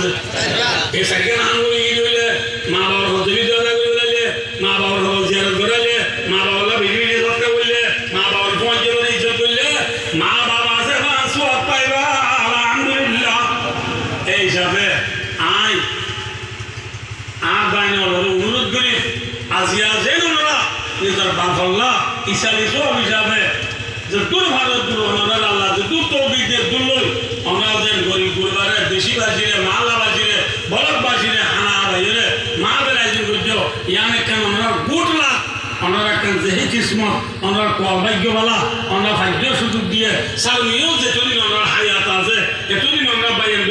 আছে এই সাইকেল আনবো ই হইলে মা বাবার হতে দেওয়া করে মা বাবার হল জিয়ারত করাইলে মা বাবা বিজলি দরকার করলে মা বাবার তোমার জীবনে ইজ্জত করলে মা বাবা আছে সব পাইবা আলহামদুলিল্লাহ এই হিসাবে আই আর বাইনে অনুরোধ করি আসিয়া যে ওনারা নিজের বাফল্লা ইসালি সব হিসাবে যে দূর ভারত দূর ওনারা আল্লাহ যে দূর তৌফিকের দুর্লই আমরা যে গরিব পরিবারে দেশি বাসিরে মালা বাসিরে বলক বাসিরে হানা বাইরে মা বেলাইজন করছ ইয়ানে কেন আমরা গুড লাখ ওনারা কেন যেহি কিসমত ওনারা কৌভাগ্যবালা ওনারা ভাগ্য সুযোগ দিয়ে সালমিও যেতদিন ওনারা হায়াত আছে এতদিন আমরা বাইরে